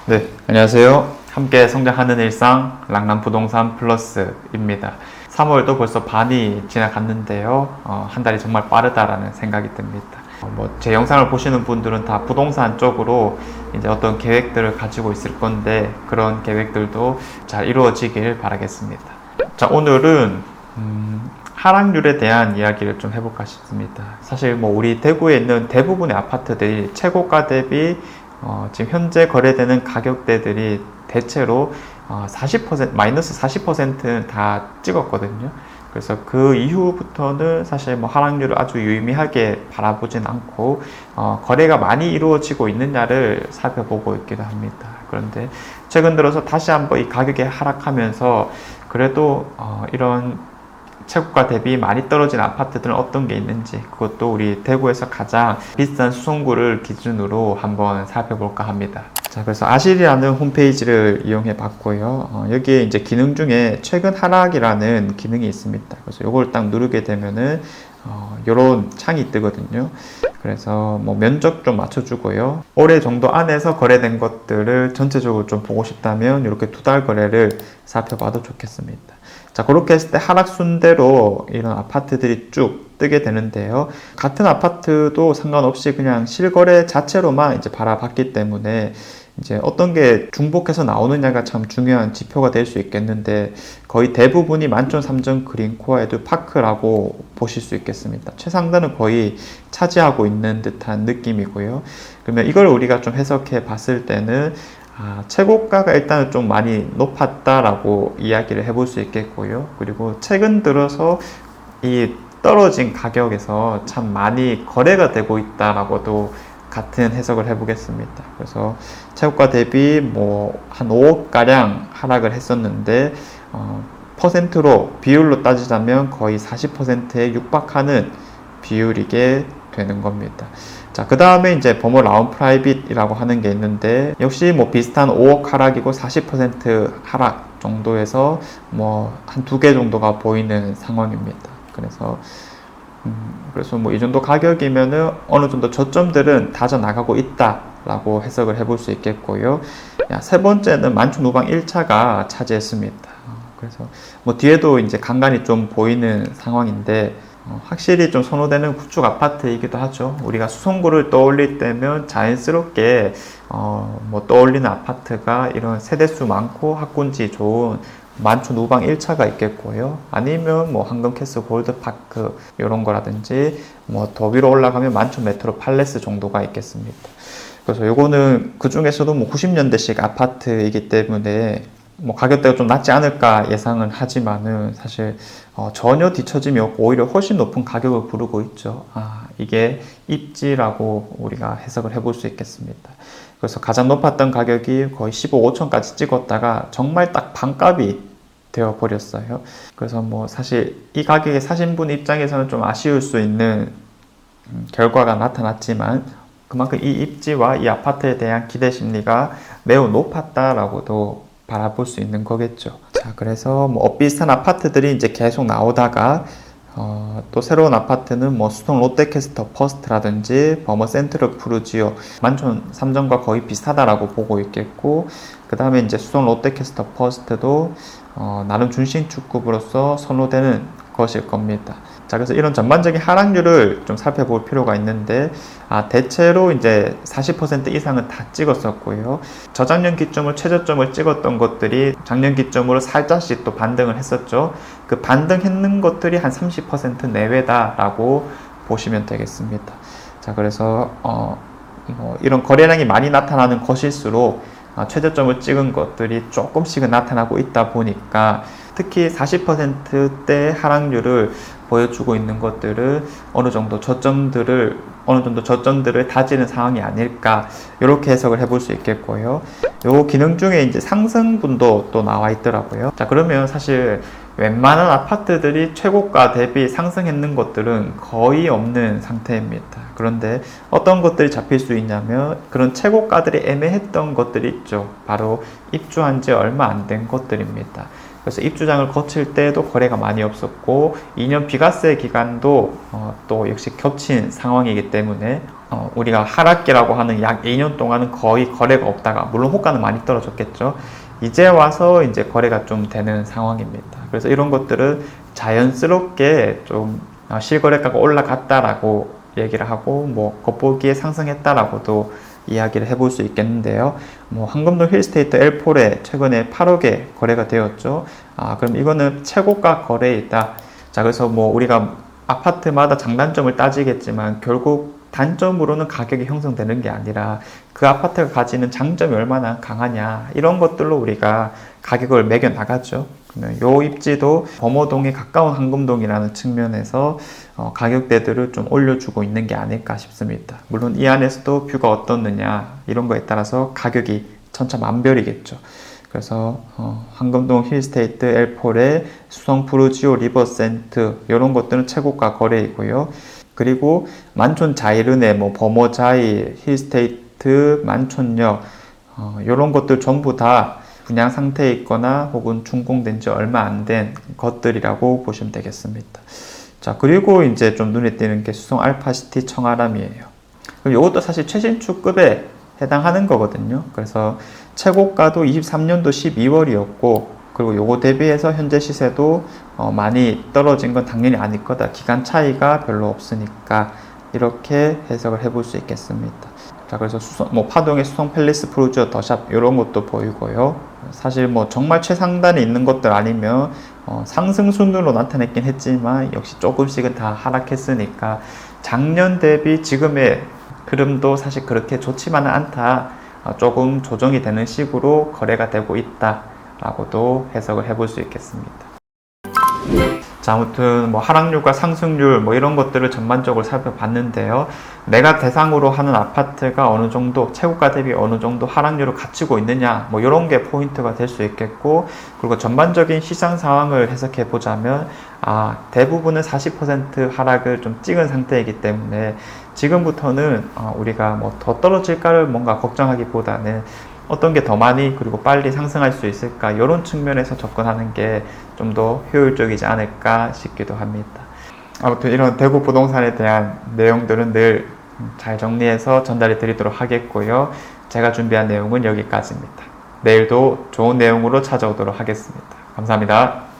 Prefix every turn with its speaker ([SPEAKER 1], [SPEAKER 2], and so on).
[SPEAKER 1] 네, 안녕하세요. 함께 성장하는 일상 랑남부동산 플러스입니다. 3월도 벌써 반이 지나갔는데요. 한 달이 정말 빠르다라는 생각이 듭니다. 제 영상을 보시는 분들은 다 부동산 쪽으로 이제 어떤 계획들을 가지고 있을 건데 그런 계획들도 잘 이루어지길 바라겠습니다. 자, 오늘은 하락률에 대한 이야기를 좀 해볼까 싶습니다. 사실 우리 대구에 있는 대부분의 아파트들이 최고가 대비 지금 현재 거래되는 가격대들이 대체로 40%, -40%는 다 찍었거든요. 그래서 그 이후부터는 사실 하락률을 아주 유의미하게 바라보진 않고 거래가 많이 이루어지고 있느냐를 살펴보고 있기도 합니다. 그런데 최근 들어서 다시 한번 이 가격이 하락하면서 그래도 이런 최고가 대비 많이 떨어진 아파트들은 어떤 게 있는지, 그것도 우리 대구에서 가장 비싼 수성구를 기준으로 한번 살펴볼까 합니다. 자, 그래서 아실이라는 홈페이지를 이용해 봤고요. 여기에 이제 기능 중에 최근 하락이라는 기능이 있습니다. 그래서 이걸 딱 누르게 되면은 이런 창이 뜨거든요. 그래서 면적 좀 맞춰주고요. 올해 정도 안에서 거래된 것들을 전체적으로 좀 보고 싶다면 이렇게 두 달 거래를 살펴봐도 좋겠습니다. 자, 그렇게 했을 때 하락순대로 이런 아파트들이 쭉 뜨게 되는데요. 같은 아파트도 상관없이 그냥 실거래 자체로만 이제 바라봤기 때문에 이제 어떤 게 중복해서 나오느냐가 참 중요한 지표가 될 수 있겠는데 거의 대부분이 만촌 3정 그린코어 에듀파크라고 보실 수 있겠습니다. 최상단은 거의 차지하고 있는 듯한 느낌이고요. 그러면 이걸 우리가 좀 해석해 봤을 때는 최고가가 일단은 좀 많이 높았다라고 이야기를 해볼 수 있겠고요. 그리고 최근 들어서 이 떨어진 가격에서 참 많이 거래가 되고 있다라고도 같은 해석을 해보겠습니다. 그래서 최고가 대비 한 5억 가량 하락을 했었는데 퍼센트로 비율로 따지자면 거의 40%에 육박하는 비율이게 되는 겁니다. 자, 그 다음에 이제 버머 라운 프라이빗이라고 하는 게 있는데 역시 비슷한 5억 하락이고 40% 하락 정도에서 한 두 개 정도가 보이는 상황입니다. 그래서 이 정도 가격이면은 어느 정도 저점들은 다져 나가고 있다라고 해석을 해볼 수 있겠고요. 세 번째는 만촌 우방 1차가 차지했습니다. 그래서 뒤에도 이제 간간히 좀 보이는 상황인데 확실히 좀 선호되는 구축 아파트이기도 하죠. 우리가 수성구를 떠올릴 때면 자연스럽게 떠올리는 아파트가 이런 세대수 많고 학군지 좋은 만촌 우방 1차가 있겠고요. 아니면 황금캐슬 골드파크 이런 거라든지 더 위로 올라가면 만촌 메트로 팔레스 정도가 있겠습니다. 그래서 요거는 그 중에서도 90년대식 아파트이기 때문에 가격대가 좀 낮지 않을까 예상은 하지만은 사실 전혀 뒤처짐이 없고 오히려 훨씬 높은 가격을 부르고 있죠. 이게 입지라고 우리가 해석을 해볼 수 있겠습니다. 그래서 가장 높았던 가격이 거의 15억 5천까지 찍었다가 정말 딱 반값이 되어 버렸어요. 그래서 사실 이 가격에 사신 분 입장에서는 좀 아쉬울 수 있는 결과가 나타났지만 그만큼 이 입지와 이 아파트에 대한 기대 심리가 매우 높았다라고도 바라볼 수 있는 거겠죠. 자, 그래서 비슷한 아파트들이 이제 계속 나오다가 또 새로운 아파트는 수성 롯데캐스터 퍼스트라든지 버머 센트럴 푸르지오 만촌 3정과 거의 비슷하다라고 보고 있겠고, 그 다음에 이제 수성 롯데캐스터 퍼스트도 나름 준신축급으로서 선호되는 것일 겁니다. 자, 그래서 이런 전반적인 하락률을 좀 살펴볼 필요가 있는데 대체로 이제 40% 이상은 다 찍었었고요. 저작년 기점을 최저점을 찍었던 것들이 작년 기점으로 살짝씩 또 반등을 했었죠. 그 반등했는 것들이 한 30% 내외다라고 보시면 되겠습니다. 자, 그래서 이런 거래량이 많이 나타나는 것일수록 최저점을 찍은 것들이 조금씩은 나타나고 있다 보니까 특히 40%대 하락률을 보여주고 있는 것들은 어느 정도 저점들을 다지는 상황이 아닐까, 이렇게 해석을 해볼 수 있겠고요. 요 기능 중에 이제 상승분도 또 나와 있더라고요. 자, 그러면 사실 웬만한 아파트들이 최고가 대비 상승했는 것들은 거의 없는 상태입니다. 그런데 어떤 것들이 잡힐 수 있냐면 그런 최고가들이 애매했던 것들이 있죠. 바로 입주한 지 얼마 안 된 것들입니다. 그래서 입주장을 거칠 때도 거래가 많이 없었고 2년 비과세 기간도 또 역시 겹친 상황이기 때문에 우리가 하락기라고 하는 약 2년 동안은 거의 거래가 없다가, 물론 호가는 많이 떨어졌겠죠. 이제 와서 이제 거래가 좀 되는 상황입니다. 그래서 이런 것들은 자연스럽게 좀 실거래가가 올라갔다라고 얘기를 하고, 뭐 겉보기에 상승했다라고도 이야기를 해볼 수 있겠는데요. 뭐 황금동 힐스테이트 L4에 최근에 8억에 거래가 되었죠. 그럼 이거는 최고가 거래이다. 자, 그래서 뭐 우리가 아파트마다 장단점을 따지겠지만 결국 단점으로는 가격이 형성되는 게 아니라 그 아파트가 가지는 장점이 얼마나 강하냐, 이런 것들로 우리가 가격을 매겨 나가죠. 요 입지도 범어동에 가까운 황금동이라는 측면에서 가격대들을 좀 올려주고 있는 게 아닐까 싶습니다. 물론 이 안에서도 뷰가 어떻느냐 이런 거에 따라서 가격이 천차만별이겠죠. 그래서 황금동 힐스테이트 L4의 수성 푸르지오 리버센트 이런 것들은 최고가 거래이고요. 그리고 만촌 자이른의 뭐 범어자이, 힐스테이트, 만촌역 이런 것들 전부 다 분양 상태에 있거나 혹은 준공된 지 얼마 안 된 것들이라고 보시면 되겠습니다. 자, 그리고 이제 좀 눈에 띄는 게 수성 알파시티 청아람이에요. 그럼 이것도 사실 최신축급에 해당하는 거거든요. 그래서 최고가도 23년도 12월이었고, 그리고 요거 대비해서 현재 시세도 많이 떨어진 건 당연히 아닐 거다. 기간 차이가 별로 없으니까 이렇게 해석을 해볼 수 있겠습니다. 자, 그래서 뭐 파동의 수성 팰리스 프루지오 더샵 이런 것도 보이고요. 사실 뭐 정말 최상단에 있는 것들 아니면 상승순으로 나타냈긴 했지만 역시 조금씩은 다 하락했으니까 작년 대비 지금의 흐름도 사실 그렇게 좋지만은 않다. 조금 조정이 되는 식으로 거래가 되고 있다 라고도 해석을 해볼 수 있겠습니다. 자, 아무튼 뭐 하락률과 상승률 뭐 이런 것들을 전반적으로 살펴봤는데요. 내가 대상으로 하는 아파트가 어느 정도 최고가 대비 어느 정도 하락률을 갖추고 있느냐, 뭐 이런 게 포인트가 될 수 있겠고, 그리고 전반적인 시장 상황을 해석해 보자면 대부분은 40% 하락을 좀 찍은 상태이기 때문에 지금부터는 우리가 뭐 더 떨어질까를 뭔가 걱정하기보다는 어떤 게 더 많이 그리고 빨리 상승할 수 있을까, 이런 측면에서 접근하는 게 좀 더 효율적이지 않을까 싶기도 합니다. 아무튼 이런 대구 부동산에 대한 내용들은 늘 잘 정리해서 전달해 드리도록 하겠고요. 제가 준비한 내용은 여기까지입니다. 내일도 좋은 내용으로 찾아오도록 하겠습니다. 감사합니다.